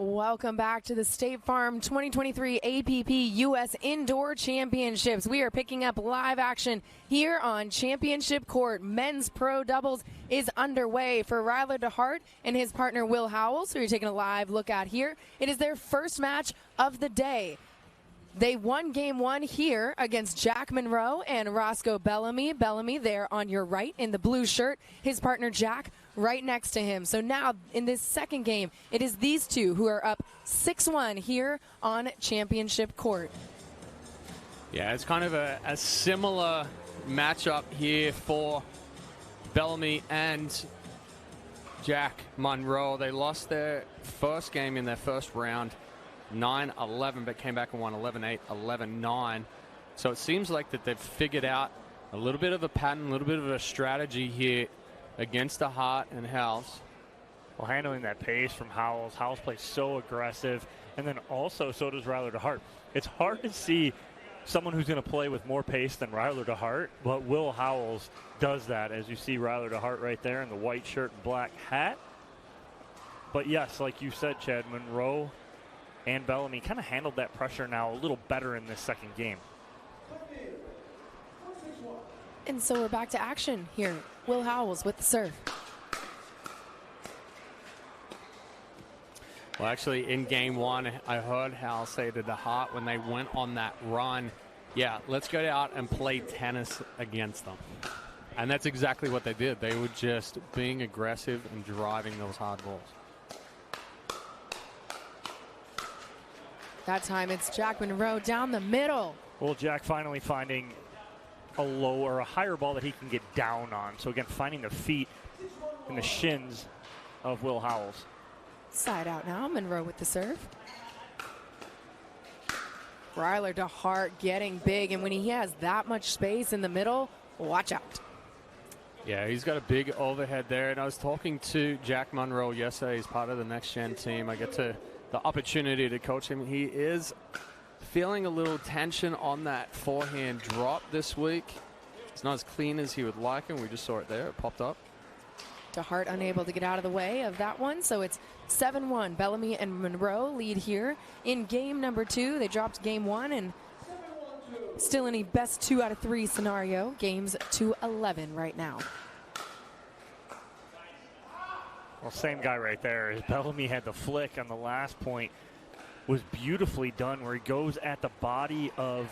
Welcome back to the State Farm 2023 APP U.S. Indoor Championships. We are picking up live action here on Championship Court. Men's Pro Doubles is underway for Ryler DeHeart and his partner Will Howells, who you're taking a live look at here. It is their first match of the day. They won game one here against Jack Munro and Roscoe Bellamy. Bellamy there on your right in the blue shirt. His partner Jack right next to him. So now in this second game, it is these two who are up 6-1 here on Championship Court. Yeah, it's kind of a similar matchup here for Bellamy and Jack Munro. They lost their first game in their first round, 9-11, but came back and won 11-8, 11-9. So it seems like that they've figured out a little bit of a pattern, a little bit of a strategy here against DeHeart and Howells. Well, handling that pace from Howells. Howells plays so aggressive, and then also so does Ryler DeHeart. It's hard to see someone who's going to play with more pace than Ryler DeHeart, but Will Howells does that, as you see Ryler DeHeart right there in the white shirt and black hat. But yes, like you said, Chad, Munro and Bellamy kind of handled that pressure now a little better in this second game. And so we're back to action here. Will Howells with the serve. Well, actually, in game one, I heard Hal say to DeHeart when they went on that run, yeah, let's go out and play tennis against them. And that's exactly what they did. They were just being aggressive and driving those hard balls. That time it's Jack Munro down the middle. Well, Jack finally finding a low or a higher ball that he can get down on. So again, finding the feet and the shins of Will Howells. Side out now, Munro with the serve. Ryler DeHeart getting big, and when he has that much space in the middle, watch out. Yeah, he's got a big overhead there, and I was talking to Jack Munro yesterday. He's part of the Next Gen team. I get the opportunity to coach him. He is feeling a little tension on that forehand drop this week. It's not as clean as he would like, and we just saw it there. It popped up. DeHeart unable to get out of the way of that one, so it's 7-1. Bellamy and Munro lead here in game number two. They dropped game one, and still in a best 2 out of 3 scenario. Games to 11 right now. Well, same guy right there. As Bellamy had the flick on the last point, was beautifully done, where he goes at the body of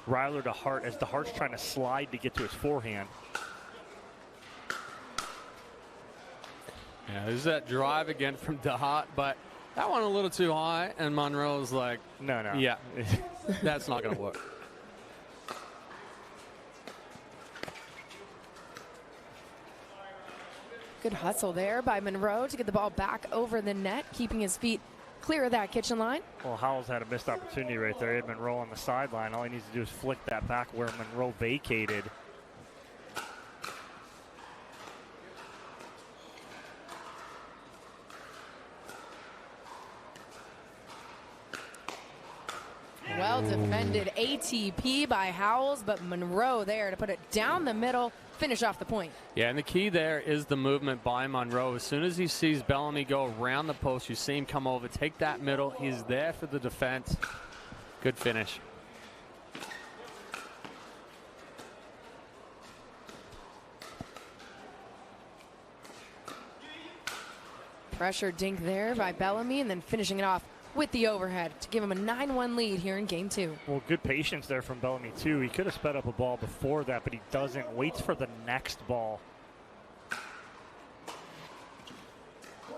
Ryler DeHeart as DeHart's trying to slide to get to his forehand. Yeah, there's that drive again from DeHeart, but that one a little too high, and Munro's like, no. Yeah, that's not going to work. Good hustle there by Munro to get the ball back over the net, keeping his feet clear of that kitchen line. Well, Howells had a missed opportunity right there. He had Munro on the sideline. All he needs to do is flick that back where Munro vacated. Well defended ATP by Howells, but Munro there to put it down the middle, finish off the point. Yeah, and the key there is the movement by Munro. As soon as he sees Bellamy go around the post, you see him come over, take that middle. He's there for the defense. Good finish. Pressure dink there by Bellamy, and then finishing it off with the overhead to give him a 9-1 lead here in game two. Well, good patience there from Bellamy too. He could have sped up a ball before that, but he doesn't. Waits for the next ball.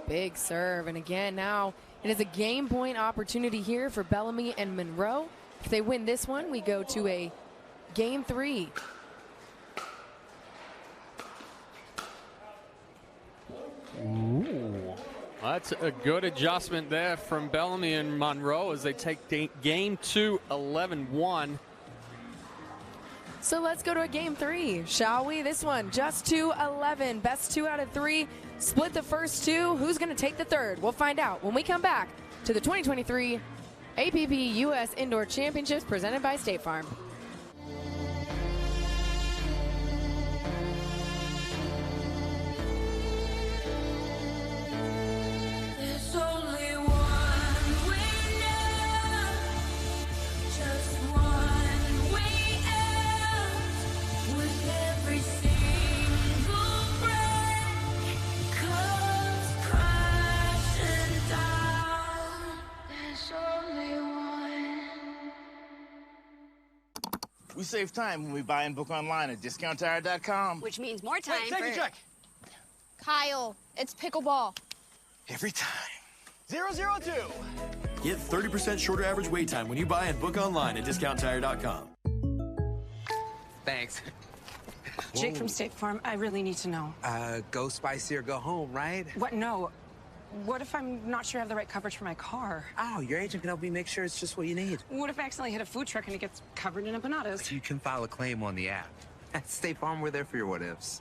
Big serve, and again now it is a game point opportunity here for Bellamy and Munro. If they win this one, we go to a game three. Ooh. That's a good adjustment there from Bellamy and Munro as they take game two, 11-1. So let's go to a game three, shall we? This one just to 11, best 2 out of 3. Split the first two. Who's going to take the third? We'll find out when we come back to the 2023 APP U.S. Indoor Championships presented by State Farm. There's only one. We save time when we buy and book online at discounttire.com. Which means more time Take a check. Kyle, it's pickleball. Every time. 002. Get 30% shorter average wait time when you buy and book online at discounttire.com. Thanks. Jake from State Farm, I really need to know. Go spicy or go home, right? What? No. What if I'm not sure I have the right coverage for my car? Oh, your agent can help me make sure it's just what you need. What if I accidentally hit a food truck and it gets covered in empanadas? You can file a claim on the app. At State Farm, we're there for your what-ifs.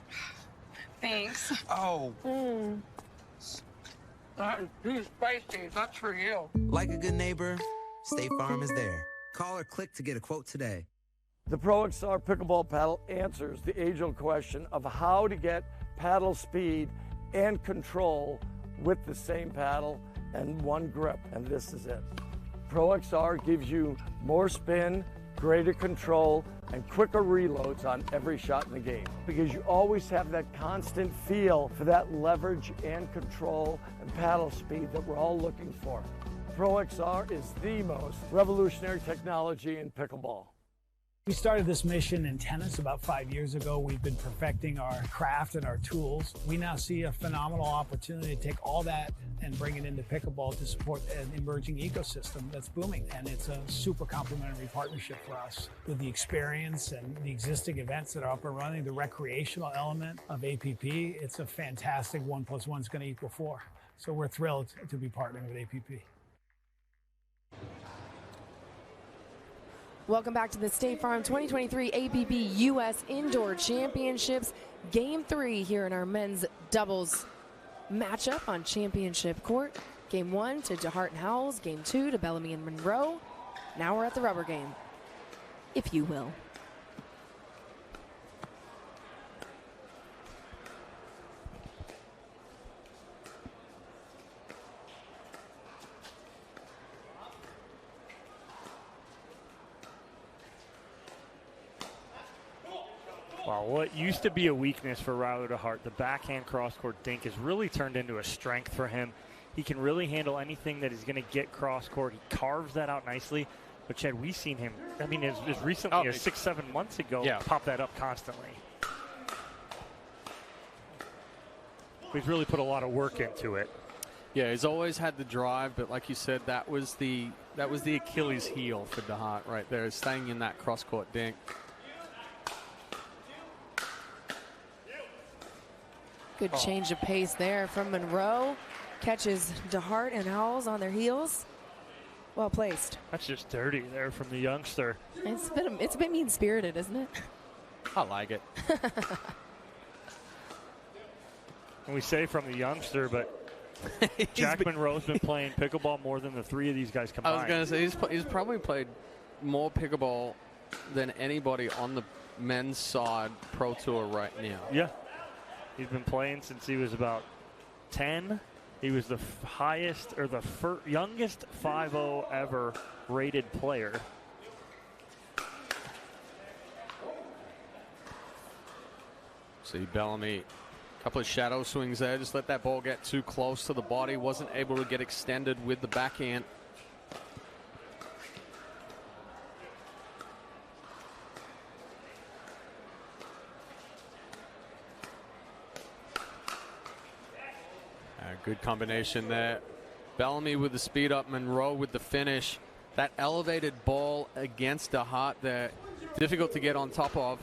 Thanks. Oh. Too spicy. That's for you. Like a good neighbor, State Farm is there. Call or click to get a quote today. The Pro XR pickleball paddle answers the age-old question of how to get paddle speed and control with the same paddle and one grip, and this is it. Pro XR gives you more spin, greater control, and quicker reloads on every shot in the game because you always have that constant feel for that leverage and control and paddle speed that we're all looking for. Pro XR is the most revolutionary technology in pickleball. We started this mission in tennis about 5 years ago. We've been perfecting our craft and our tools. We now see a phenomenal opportunity to take all that and bring it into pickleball to support an emerging ecosystem that's booming. And it's a super complementary partnership for us. With the experience and the existing events that are up and running, the recreational element of APP, it's a fantastic 1 + 1 is going to equal 4. So we're thrilled to be partnering with APP. Welcome back to the State Farm 2023 APP U.S. Indoor Championships, Game 3 here in our men's doubles matchup on championship court. Game 1 to DeHeart and Howells, Game 2 to Bellamy and Munro. Now we're at the rubber game, if you will. Well, what used to be a weakness for Ryler DeHeart, the backhand cross-court dink, has really turned into a strength for him. He can really handle anything that is going to get cross-court. He carves that out nicely. But, Chad, we've seen him, I mean, as recently as 6-7 months ago, pop that up constantly. He's really put a lot of work into it. Yeah, he's always had the drive, but like you said, that was the Achilles heel for DeHeart right there, staying in that cross-court dink. Good change of pace there from Munro. Catches DeHeart and Howells on their heels. Well placed. That's just dirty there from the youngster. It's a bit mean-spirited, isn't it? I like it. And we say from the youngster, but Jack Munro's been playing pickleball more than the three of these guys combined. I was going to say, he's probably played more pickleball than anybody on the men's side pro tour right now. Yeah. He's been playing since he was about 10. He was the highest or the youngest 5-0 ever rated player. See Bellamy, a couple of shadow swings there. Just let that ball get too close to the body. Wasn't able to get extended with the backhand. Good combination there. Bellamy with the speed up, Munro with the finish. That elevated ball against DeHeart there, difficult to get on top of.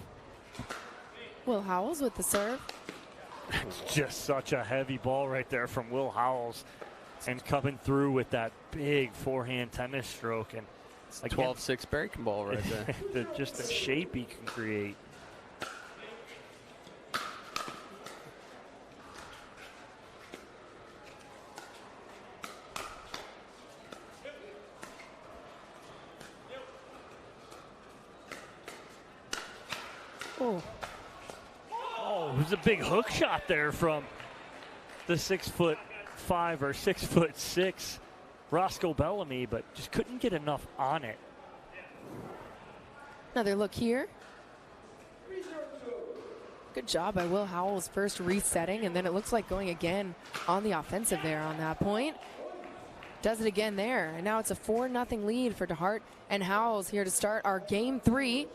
Will Howells with the serve. It's just such a heavy ball right there from Will Howells, and coming through with that big forehand tennis stroke. And 12-6 breaking ball right there. Just the shape he can create. Oh, it was a big hook shot there from the 6'5" or 6'6" Roscoe Bellamy, but just couldn't get enough on it. Another look here. Good job by Will Howells first resetting, and then it looks like going again on the offensive there on that point. Does it again there. And now it's a 4-0 lead for DeHeart and Howells here to start our Game 3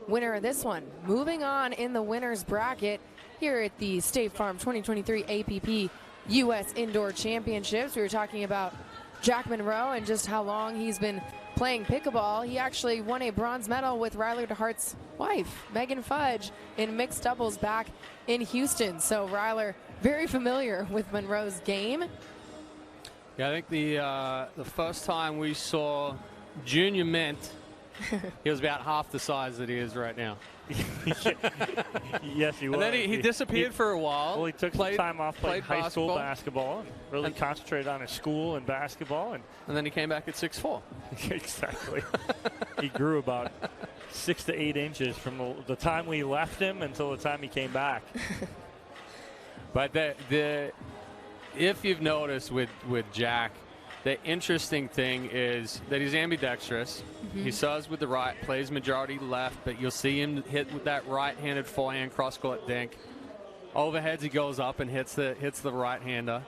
winner of this one. Moving on in the winner's bracket here at the State Farm 2023 APP U.S. Indoor Championships. We were talking about Jack Munro and just how long he's been playing pickleball. He actually won a bronze medal with Ryler DeHeart's wife, Megan Fudge, in mixed doubles back in Houston. So Ryler very familiar with Munro's game. Yeah, I think the first time we saw Junior Mint, he was about half the size that he is right now. Yes, he was. And then he disappeared for a while. Well, he took some time off playing high school basketball and really concentrated on his school and basketball. And then he came back at 6'4". Exactly. He grew about 6 to 8 inches from the time we left him until the time he came back. But if you've noticed with Jack, the interesting thing is that he's ambidextrous. He serves with the right, plays majority left, but you'll see him hit with that right-handed forehand cross-court dink. Overheads, he goes up and hits the right-hander.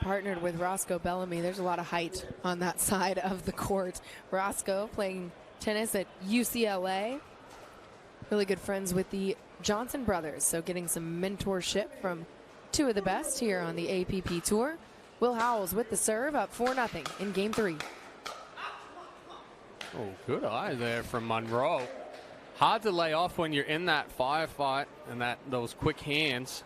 Partnered with Roscoe Bellamy. There's a lot of height on that side of the court. Roscoe playing tennis at UCLA. Really good friends with the Johnson brothers, so getting some mentorship from two of the best here on the APP Tour. Will Howells with the serve, up 4-0 in Game 3. Oh, good eye there from Munro. Hard to lay off when you're in that firefight and those quick hands.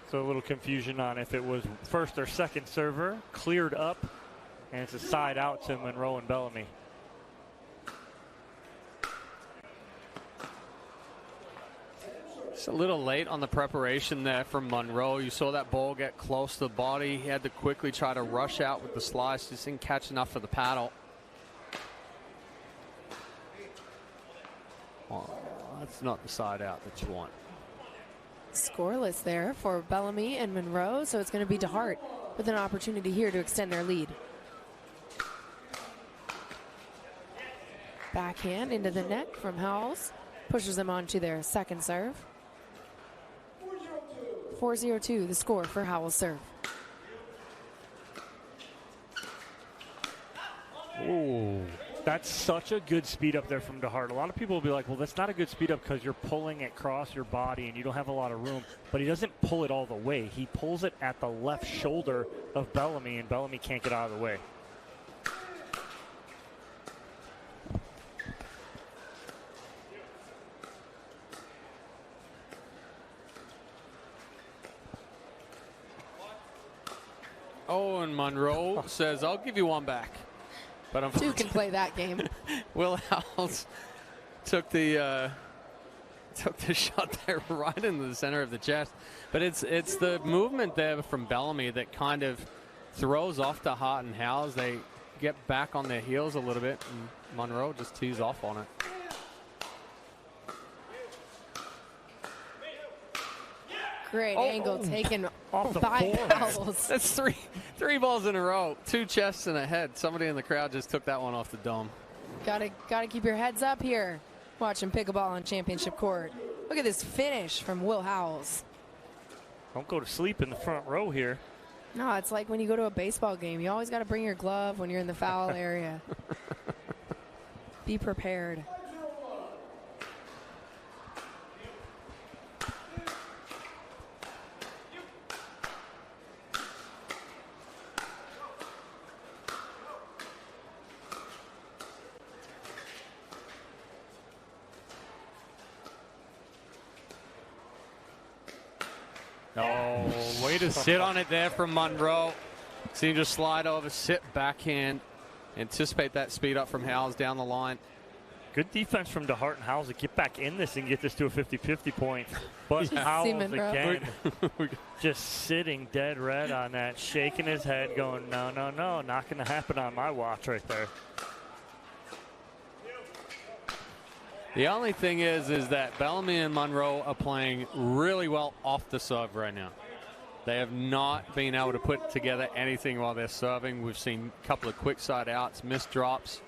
So a little confusion on if it was first or second server. Cleared up, and it's a side out to Munro and Bellamy. It's a little late on the preparation there from Munro. You saw that ball get close to the body. He had to quickly try to rush out with the slice. Just didn't catch enough for the paddle. Oh, that's not the side out that you want. Scoreless there for Bellamy and Munro, so it's going to be DeHeart with an opportunity here to extend their lead. Backhand into the net from Howells. Pushes them on to their second serve. 4-0-2 the score for Howells' serve. Ooh, that's such a good speed up there from DeHeart. A lot of people will be like, well, that's not a good speed up because you're pulling it across your body and you don't have a lot of room. But he doesn't pull it all the way. He pulls it at the left shoulder of Bellamy, and Bellamy can't get out of the way. Oh, and Munro says, I'll give you one back. But two can play that game. Will Howells took the shot there right into the center of the chest. But it's the movement there from Bellamy that kind of throws off DeHeart and Howells. They get back on their heels a little bit, and Munro just tees off on it. Great angle taken off by Howells. That's three balls in a row, two chests and a head. Somebody in the crowd just took that one off the dome. Gotta keep your heads up here, watching pickleball on championship court. Look at this finish from Will Howells. Don't go to sleep in the front row here. No, it's like when you go to a baseball game. You always got to bring your glove when you're in the foul area. Be prepared. Oh, way to sit on it there from Munro. See him just slide over, sit backhand, anticipate that speed up from Howells down the line. Good defense from DeHeart and Howells to get back in this and get this to a 50-50 point. But Howells again, just sitting dead red on that, shaking his head, going, no, no, no, not going to happen on my watch right there. The only thing is that Bellamy and Munro are playing really well off the serve right now. They have not been able to put together anything while they're serving. We've seen a couple of quick side outs, missed drops.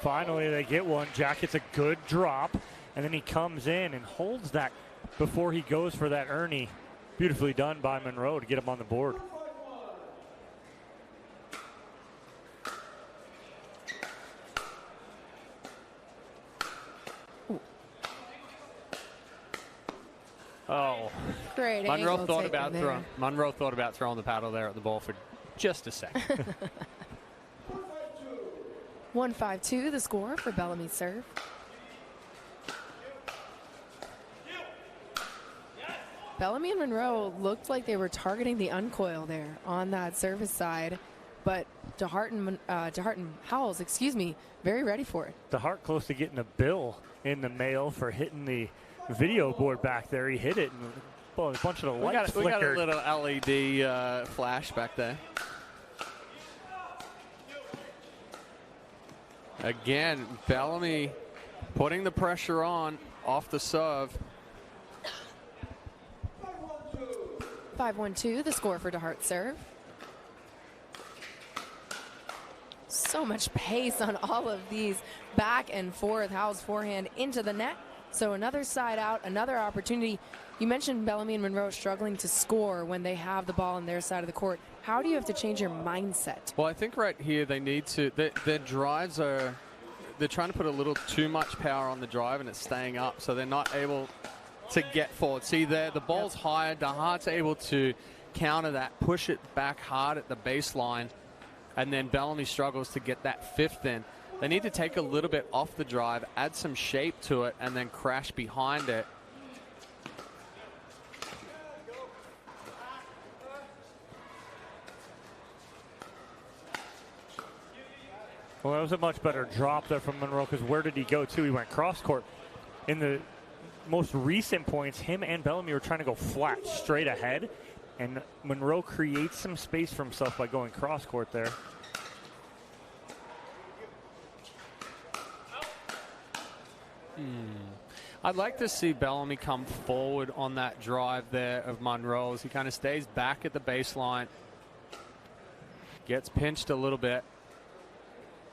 Finally, they get one. Jack gets a good drop, and then he comes in and holds that before he goes for that Ernie. Beautifully done by Munro to get him on the board. Oh, great. Munro thought about throwing the paddle there at the ball for just a second. 1-5-2, the score for Bellamy's serve. Bellamy and Munro looked like they were targeting the uncoil there on that service side, but DeHeart and Howells, very ready for it. DeHeart close to getting a bill in the mail for hitting the video board back there. He hit it, and a bunch of the lights flickered. We got a little LED flash back there. Again, Bellamy putting the pressure on off the serve. 5-1-2, the score for DeHeart's serve. So much pace on all of these back and forth. Howell's forehand into the net. So another side out, another opportunity. You mentioned Bellamy and Munro struggling to score when they have the ball on their side of the court. How do you have to change your mindset? Well, I think right here they need to, their drives are, they're trying to put a little too much power on the drive and it's staying up, so they're not able to get forward. See there, the ball's higher. DeHeart's able to counter that, push it back hard at the baseline, and then Bellamy struggles to get that fifth in. They need to take a little bit off the drive, add some shape to it, and then crash behind it. Well, that was a much better drop there from Munro, because where did he go to? He went cross court. In the most recent points, him and Bellamy were trying to go flat, straight ahead, and Munro creates some space for himself by going cross court there. I'd like to see Bellamy come forward on that drive there of Munro's. He kind of stays back at the baseline, gets pinched a little bit.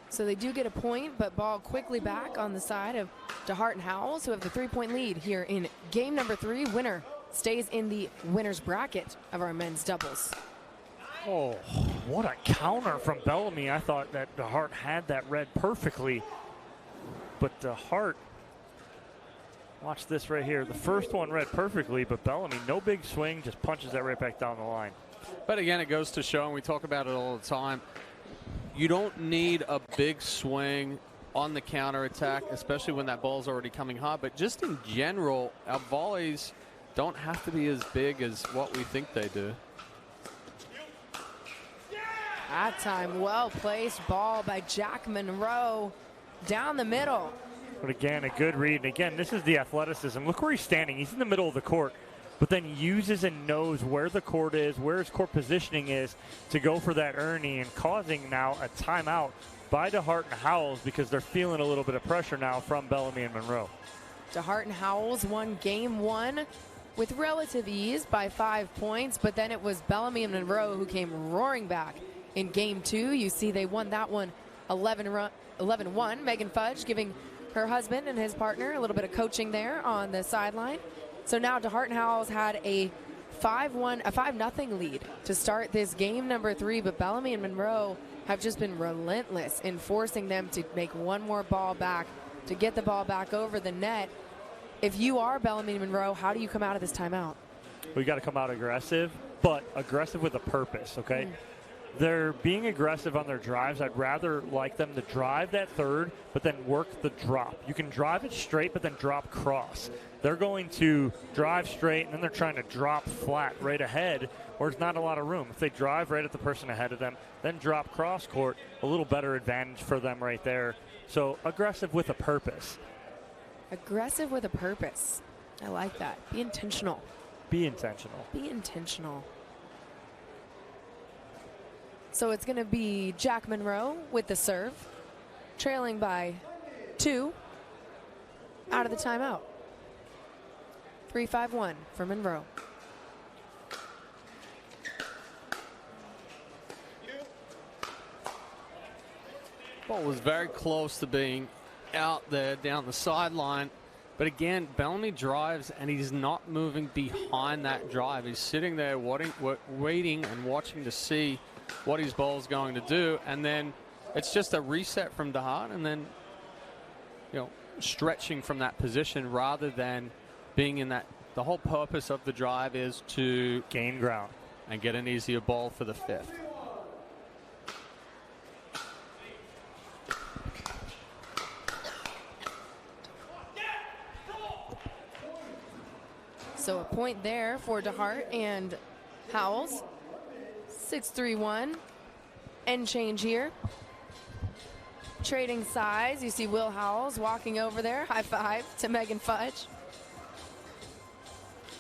So they do get a point, but ball quickly back on the side of DeHeart and Howells, who have the 3-point lead here in game number 3. Winner stays in the winner's bracket of our men's doubles. Oh, what a counter from Bellamy. I thought that DeHeart had that read perfectly, but DeHeart, watch this right here. The first one read perfectly, but Bellamy, no big swing, just punches that right back down the line. But again, it goes to show, and we talk about it all the time, you don't need a big swing on the counter attack, especially when that ball's already coming hard. But just in general, our volleys don't have to be as big as what we think they do. That time, well-placed ball by Jack Munro down the middle. But again, a good read. And again, this is the athleticism. Look where he's standing. He's in the middle of the court, but then uses and knows where the court is, where his court positioning is to go for that Ernie, and causing now a timeout by DeHeart and Howells because they're feeling a little bit of pressure now from Bellamy and Munro. DeHeart and Howells won game 1 with relative ease by 5 points, but then it was Bellamy and Munro who came roaring back in game 2. You see they won that one 11-1. Megan Fudge giving her husband and his partner a little bit of coaching there on the sideline. So now DeHeart and Howells had a 5-0 lead to start this game number 3, but Bellamy and Munro have just been relentless in forcing them to make one more ball back, to get the ball back over the net. If you are Bellamy and Munro, how do you come out of this timeout? We got to come out aggressive, but aggressive with a purpose, okay? They're being aggressive on their drives. I'd rather like them to drive that third, but then work the drop. You can drive it straight, but then drop cross. They're going to drive straight, and then they're trying to drop flat right ahead, where there's not a lot of room. If they drive right at the person ahead of them, then drop cross court, a little better advantage for them right there. So aggressive with a purpose. Aggressive with a purpose. I like that. Be intentional. Be intentional. Be intentional. So it's going to be Jack Munro with the serve, trailing by 2 out of the timeout. 3-5-1 for Munro. Ball was very close to being out there down the sideline. But again, Bellamy drives, and he's not moving behind that drive. He's sitting there waiting and watching to see what his ball's going to do. And then it's just a reset from DeHeart, and then, stretching from that position rather than being in that. The whole purpose of the drive is to gain ground and get an easier ball for the fifth. So a point there for DeHeart and Howells. 6-3-1. End change here. Trading sides. You see Will Howells walking over there. High five to Megan Fudge.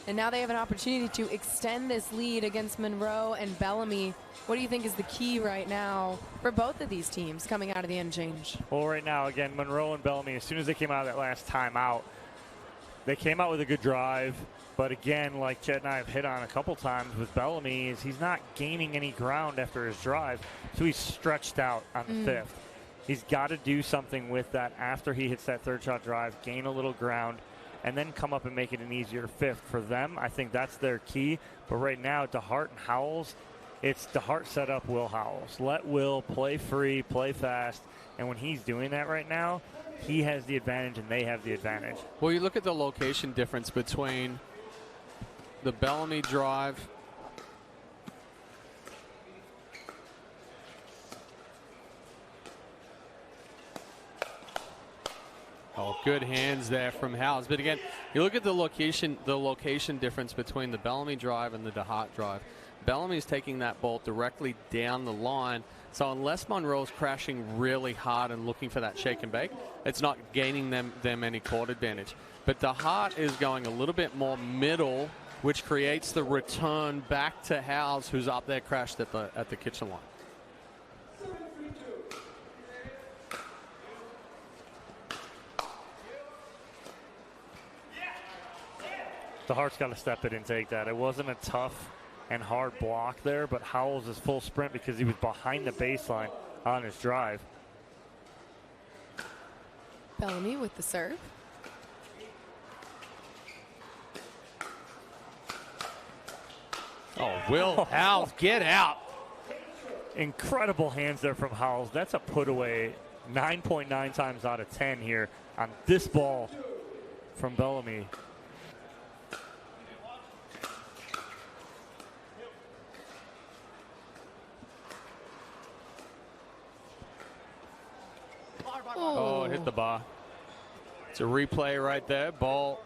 And now they have an opportunity to extend this lead against Munro and Bellamy. What do you think is the key right now for both of these teams coming out of the end change? Well, right now, again, Munro and Bellamy, as soon as they came out of that last timeout, they came out with a good drive. But again, like Chet and I have hit on a couple times with Bellamy, is he's not gaining any ground after his drive. So he's stretched out on the fifth. He's got to do something with that after he hits that third shot drive, gain a little ground, and then come up and make it an easier fifth for them. I think that's their key. But right now, DeHeart and Howells, it's DeHeart set up Will Howells. Let Will play free, play fast. And when he's doing that right now, he has the advantage and they have the advantage. Well, you look at the location difference between the Bellamy drive good hands there from Howells. But again, you look at the location difference between the Bellamy drive and the DeHeart drive. Bellamy's taking that ball directly down the line. So unless Munro's crashing really hard and looking for that shake and bake, it's not gaining them any court advantage. But DeHeart is going a little bit more middle, which creates the return back to Howells, who's up there crashed at the kitchen line. DeHeart's got to step in and take that. It wasn't a tough and hard block there, but Howells is full sprint because he was behind the baseline on his drive. Bellamy with the serve. Oh, Will Howells, get out. Incredible hands there from Howells. That's a put away 9.9 times out of 10 here on this ball from Bellamy. Oh, hit the bar. It's a replay right there. Ball.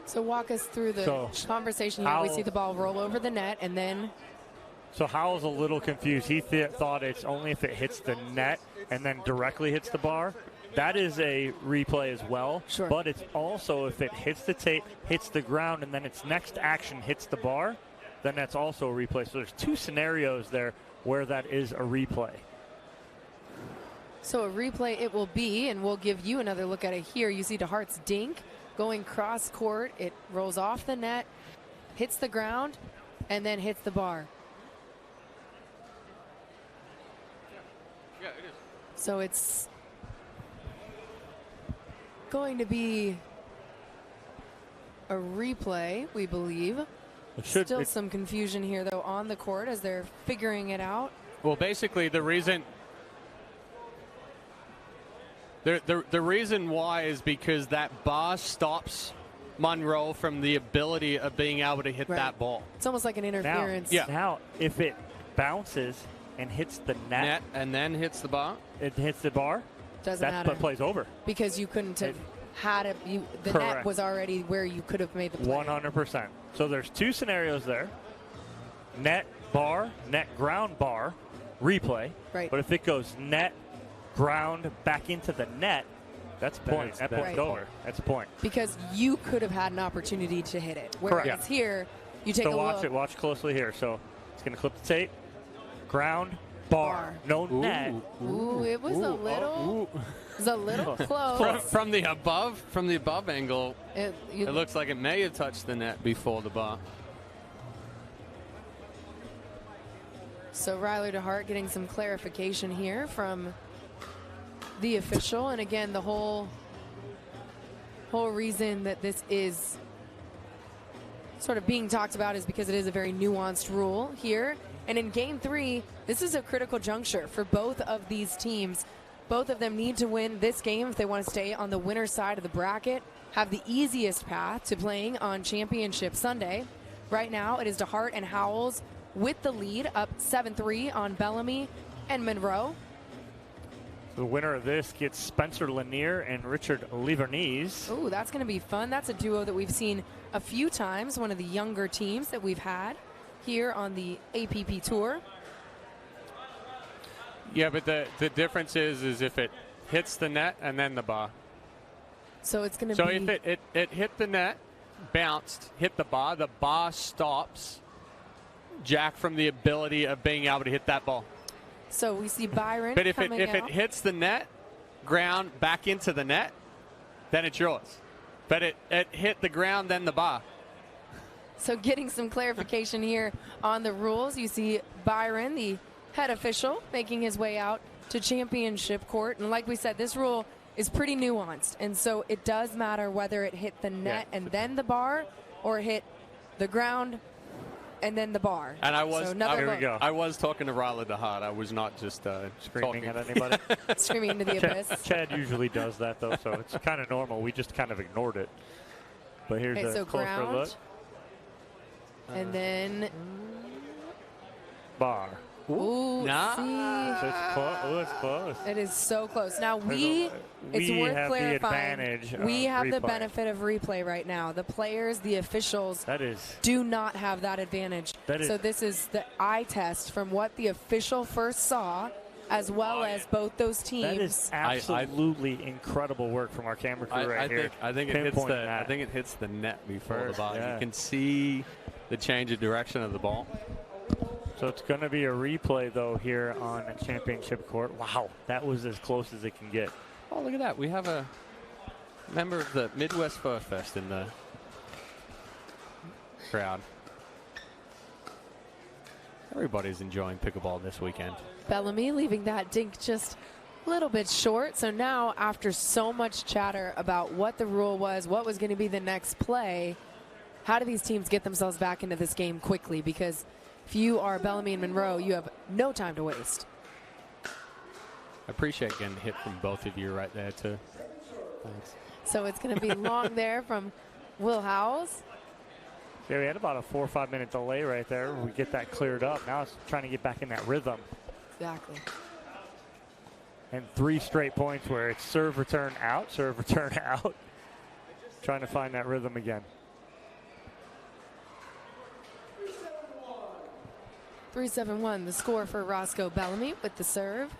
So walk us through the conversation here. We see the ball roll over the net and then. So Howell's a little confused. He thought it's only if it hits the net and then directly hits the bar. That is a replay as well. Sure. But it's also if it hits the tape, hits the ground, and then its next action hits the bar, then that's also a replay. So there's two scenarios there where that is a replay. So a replay it will be, and we'll give you another look at it here. You see DeHeart's dink going cross court. It rolls off the net, hits the ground, and then hits the bar. Yeah, it is. So it's going to be a replay, we believe. Still some confusion here, though, on the court as they're figuring it out. Well, basically, the reason the reason why is because that bar stops Munro from the ability of being able to hit that ball. It's almost like an interference. Now, if it bounces and hits the net and then hits the bar, it hits the bar. Doesn't matter. That plays over Because you couldn't have had it. The net was already where you could have made the play. 100%. So there's two scenarios there. Net, bar, net, ground, bar, replay. Right. But if it goes net, ground, back into the net, that's a point. That point's over. That's a point. Because you could have had an opportunity to hit it. Whereas here, you take a look. So watch closely here. So it's going to clip the tape. Ground, bar. No net. Ooh, it was a little. It's a little close. From the above angle, it looks like it may have touched the net before the bar. So Ryler DeHeart getting some clarification here from the official. And again, the whole reason that this is sort of being talked about is because it is a very nuanced rule here. And in game 3, this is a critical juncture for both of these teams. Both of them need to win this game if they want to stay on the winner's side of the bracket, have the easiest path to playing on Championship Sunday. Right now, it is DeHeart and Howells with the lead, up 7-3 on Bellamy and Munro. The winner of this gets Spencer Lanier and Richard Livernese. Oh, that's going to be fun. That's a duo that we've seen a few times, one of the younger teams that we've had here on the APP Tour. Yeah, but the difference is if it hits the net and then the bar. So it's going to So be... if it hit the net, bounced, hit the bar stops Jack from the ability of being able to hit that ball. So we see Byron But if coming it out. hits the net, ground back into the net, then it's yours. But it hit the ground, then the bar. So getting some clarification here on the rules. You see Byron, the head official, making his way out to championship court. And like we said, this rule is pretty nuanced. And so it does matter whether it hit the net and then the bar, or hit the ground and then the bar. And I was I was talking to Ryler DeHeart. I was not just Screaming talking at anybody. Screaming into the abyss. Chad usually does that, though, so it's kind of normal. We just kind of ignored it. But here's Okay, a so closer ground. look. And then... Bar. Ooh, Nah. see? It's close. Oh, it's close. It is so close. Now it's We worth have the clarifying. advantage We of have the replay. benefit of replay right now. The players, the officials, That is. do not have that advantage. That is- So this is the eye test from what the official first saw, as well as both those teams. That is absolutely incredible work from our camera crew right here. I think it hits Pinpointing that. I think it hits the net before First, the bar. yeah. You can see the change of direction of the ball. So it's going to be a replay, though, here on a championship court. Wow, that was as close as it can get. Oh, look at that. We have a member of the Midwest Fur Fest in the crowd. Everybody's enjoying pickleball this weekend. Bellamy leaving that dink just a little bit short. So now, after so much chatter about what the rule was, what was going to be the next play, how do these teams get themselves back into this game quickly? Because if you are Bellamy and Munro, you have no time to waste. I appreciate getting hit from both of you right there, too. Thanks. So it's going to be long there from Will Howells. Yeah, we had about a 4 or 5 minute delay right there. We get that cleared up. Now it's trying to get back in that rhythm. Exactly. And 3 straight points where it's serve, return, out, serve, return, out. Trying to find that rhythm again. 3-7-1, the score for Roscoe Bellamy with the serve.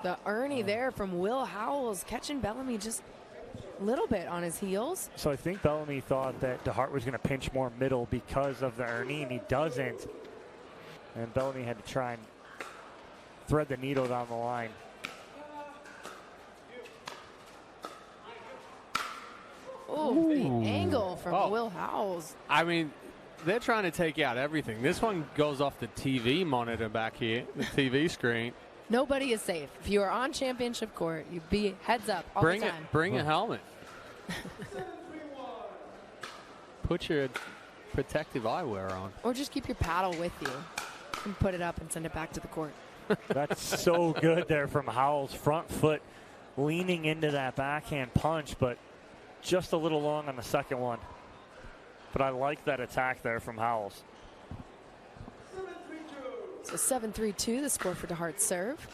The Ernie there from Will Howells, catching Bellamy just a little bit on his heels. So I think Bellamy thought that DeHeart was going to pinch more middle because of the Ernie, and he doesn't. And Bellamy had to try and thread the needle down the line. Oh, the angle from Will Howells. I mean, they're trying to take out everything. This one goes off the TV monitor back here, the TV screen. Nobody is safe. If you are on championship court, you be heads up all the time. Bring a helmet. Put your protective eyewear on. Or just keep your paddle with you and put it up and send it back to the court. That's so good there from Howells. Front foot leaning into that backhand punch, but just a little long on the second one. But I like that attack there from Howells. So 7-3-2, the score for DeHart's serve.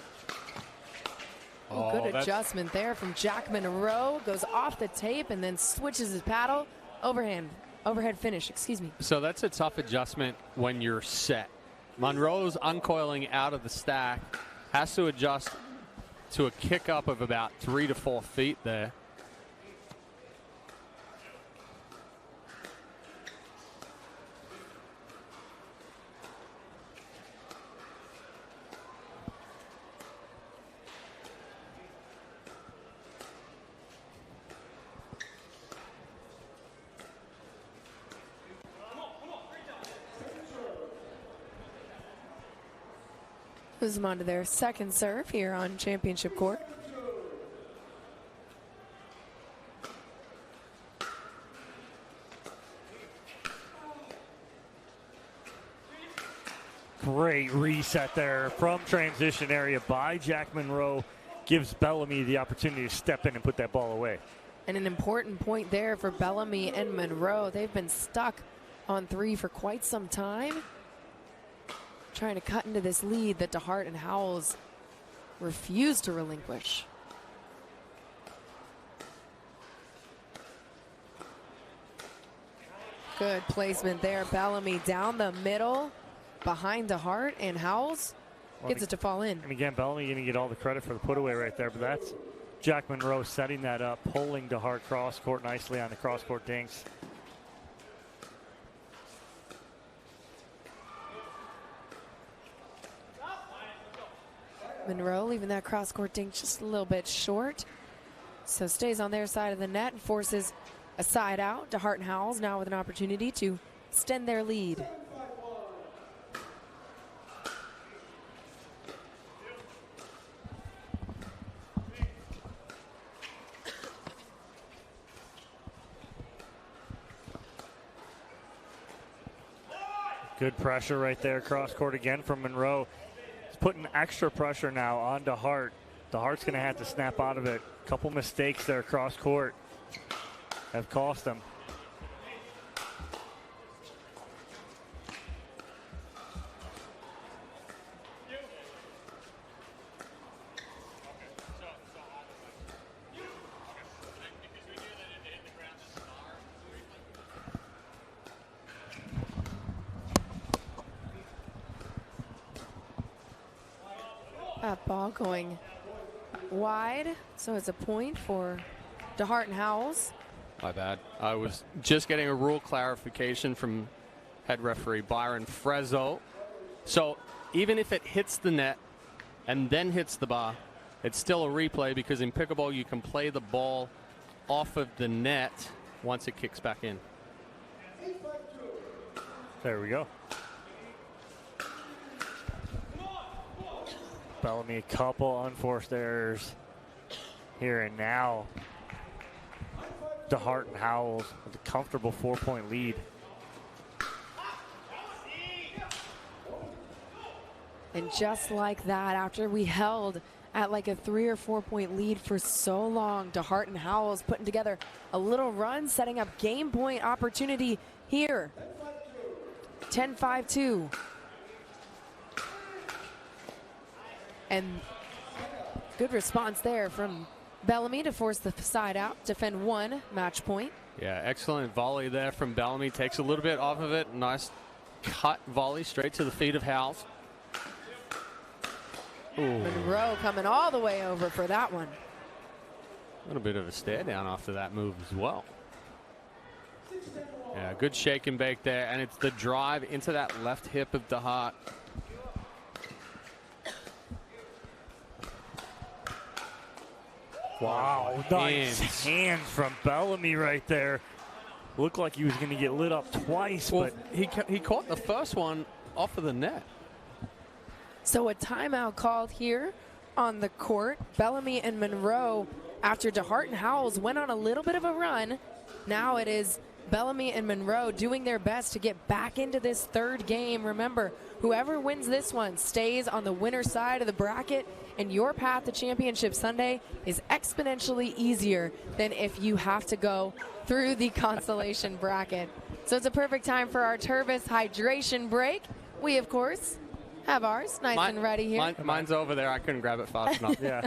Oh, Good adjustment there from Jack Munro. Goes off the tape and then switches his paddle. Overhead finish, excuse me. So that's a tough adjustment when you're set. Munro's uncoiling out of the stack, has to adjust to a kick up of about 3 to 4 feet there. Moves them on to their second serve here on championship court. Great reset there from transition area by Jack Munro. Gives Bellamy the opportunity to step in and put that ball away. And an important point there for Bellamy and Munro. They've been stuck on 3 for quite some time. Trying to cut into this lead that DeHeart and Howells refuse to relinquish. Good placement there. Bellamy down the middle behind DeHeart, and Howells gets it to fall in. And again, Bellamy going to get all the credit for the put away right there, but that's Jack Munro setting that up, pulling DeHeart cross court nicely on the cross court dinks. Munro leaving that cross court dink just a little bit short. So stays on their side of the net and forces a side out. DeHeart and Howells now with an opportunity to extend their lead. Good pressure right there, cross court again from Munro. He's putting extra pressure now on DeHeart. DeHart's going to have to snap out of it. A couple mistakes there cross court have cost him. That ball going wide, so it's a point for DeHeart and Howells. My bad. I was just getting a rule clarification from head referee Byron Frezzo. So even if it hits the net and then hits the bar, it's still a replay because in pickleball you can play the ball off of the net once it kicks back in. There we go. Bellamy, a couple unforced errors here and now. DeHeart and Howells with a comfortable 4-point lead. And just like that, after we held at like a 3 or 4 point lead for so long, DeHeart and Howells putting together a little run, setting up game point opportunity here. 10-5-2. And good response there from Bellamy to force the side out, defend 1 match point. Yeah, excellent volley there from Bellamy. Takes a little bit off of it. Nice cut volley straight to the feet of Howells. Munro coming all the way over for that one. A little bit of a stare down after that move as well. Yeah, good shake and bake there. And it's the drive into that left hip of DeHeart. Wow, nice hands from Bellamy right there. Looked like he was going to get lit up twice, well, but he caught the first one off of the net. So a timeout called here on the court. Bellamy and Munro, after DeHeart and Howells went on a little bit of a run, now it is Bellamy and Munro doing their best to get back into this third game. Remember, whoever wins this one stays on the winner's side of the bracket, and your path to Championship Sunday is exponentially easier than if you have to go through the consolation bracket. So it's a perfect time for our Tervis hydration break. We, of course, have ours nice and ready here. Mine's over there. I couldn't grab it fast enough. yeah.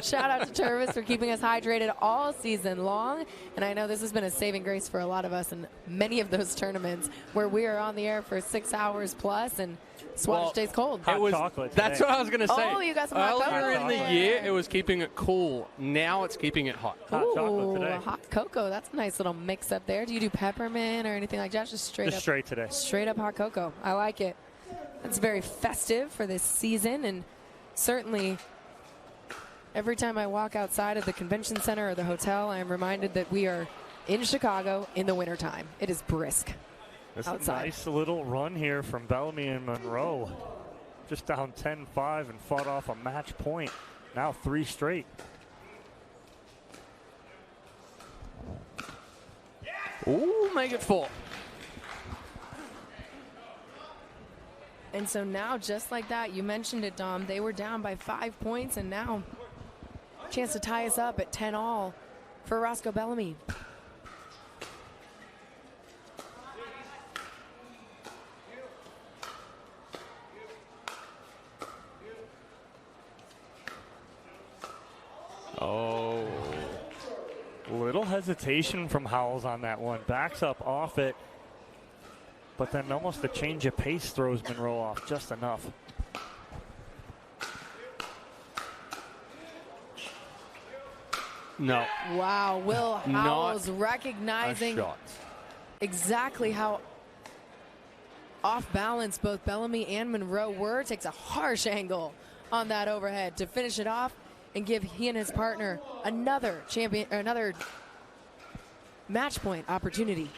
Shout out to Tervis for keeping us hydrated all season long. And I know this has been a saving grace for a lot of us in many of those tournaments where we are on the air for 6 hours plus and water stays cold. Hot chocolate That's today. what I was going to say. Oh, you got some hot Earlier cocoa in the there. year, it was keeping it cool. Now it's keeping it hot. Hot chocolate Ooh, today. hot cocoa. That's a nice little mix up there. Do you do peppermint or anything like that? Just straight Just up. straight today. Straight up hot cocoa. I like it. It's very festive for this season, and certainly every time I walk outside of the convention center or the hotel, I am reminded that we are in Chicago in the wintertime. It is brisk That's outside. a nice little run here from Bellamy and Munro. just down 10-5 and fought off a match point. Now 3 straight. Ooh, make it 4. And so now, just like that, you mentioned it, Dom, they were down by 5 points, and now chance to tie us up at 10-all for Roscoe Bellamy. Oh, little hesitation from Howells on that one. Backs up off it, but then almost a change of pace throws Munro off just enough. No. Wow, Will Howells recognizing shot. exactly how off balance both Bellamy and Munro were. Takes a harsh angle on that overhead to finish it off and give he and his partner another match point opportunity.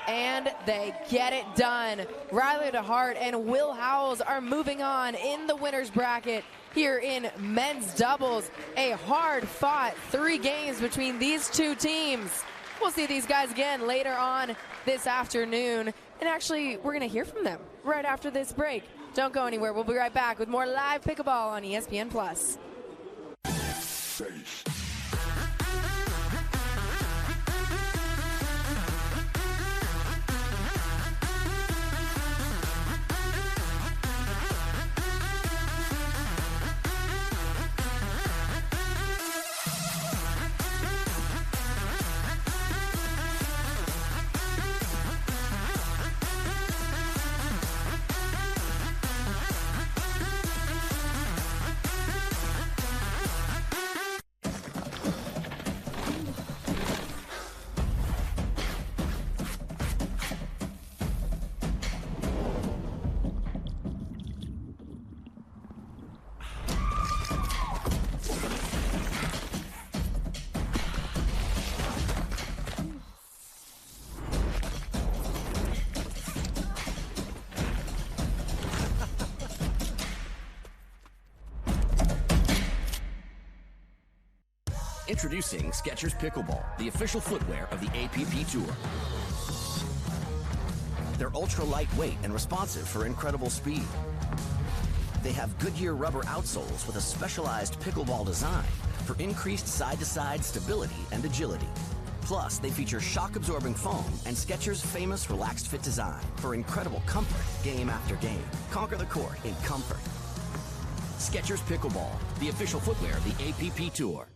And they get it done. Ryler DeHeart and Will Howells are moving on in the winner's bracket here in men's doubles. A hard-fought 3 games between these 2 teams. We'll see these guys again later on this afternoon. And actually, we're going to hear from them right after this break. Don't go anywhere. We'll be right back with more live pickleball on ESPN+. Introducing Skechers Pickleball, the official footwear of the APP Tour. They're ultra lightweight and responsive for incredible speed. They have Goodyear rubber outsoles with a specialized pickleball design for increased side-to-side stability and agility. Plus, they feature shock-absorbing foam and Skechers' famous relaxed fit design for incredible comfort game after game. Conquer the court in comfort. Skechers Pickleball, the official footwear of the APP Tour.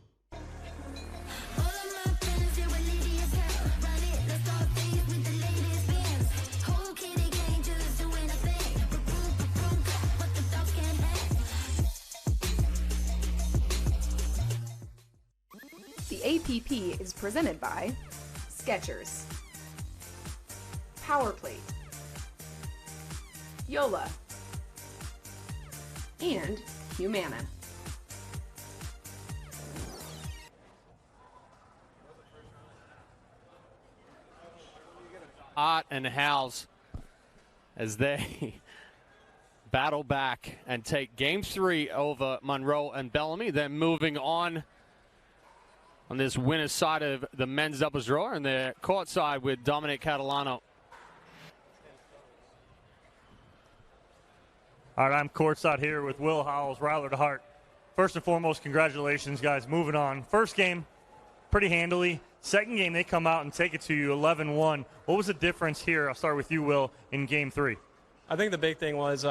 The APP is presented by Skechers, Powerplate, Yola, and Humana. Art and Howells as they battle back and take game 3 over Munro and Bellamy. They're moving on this winner's side of the men's doubles draw, and they're courtside with Dominic Catalano. All right, I'm courtside here with Will Howells, Ryler DeHeart. First and foremost, congratulations, guys. Moving on. First game, pretty handily. Second game, they come out and take it to you 11-1. What was the difference here? I'll start with you, Will, in game 3. I think the big thing was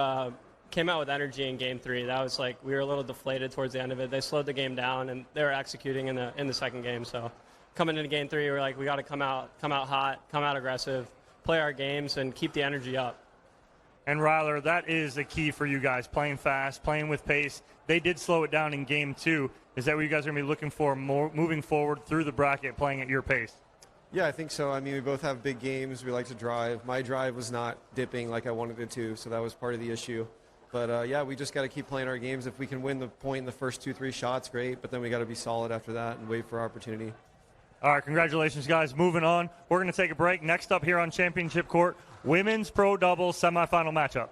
came out with energy in game 3. That was like we were a little deflated towards the end of it. They slowed the game down, and they were executing in the second game. So coming into game 3, we were like, we got to come out hot, come out aggressive, play our games, and keep the energy up. And Ryler, that is the key for you guys, playing fast, playing with pace. They did slow it down in game 2. Is that what you guys are going to be looking for more moving forward through the bracket, playing at your pace? Yeah, I think so. I mean, we both have big games. We like to drive. My drive was not dipping like I wanted it to, so that was part of the issue. But, yeah, we just got to keep playing our games. If we can win the point in the first 2-3 shots, great. But then we got to be solid after that and wait for our opportunity. All right, congratulations, guys. Moving on. We're going to take a break. Next up here on Championship Court, Women's Pro Doubles semifinal matchup.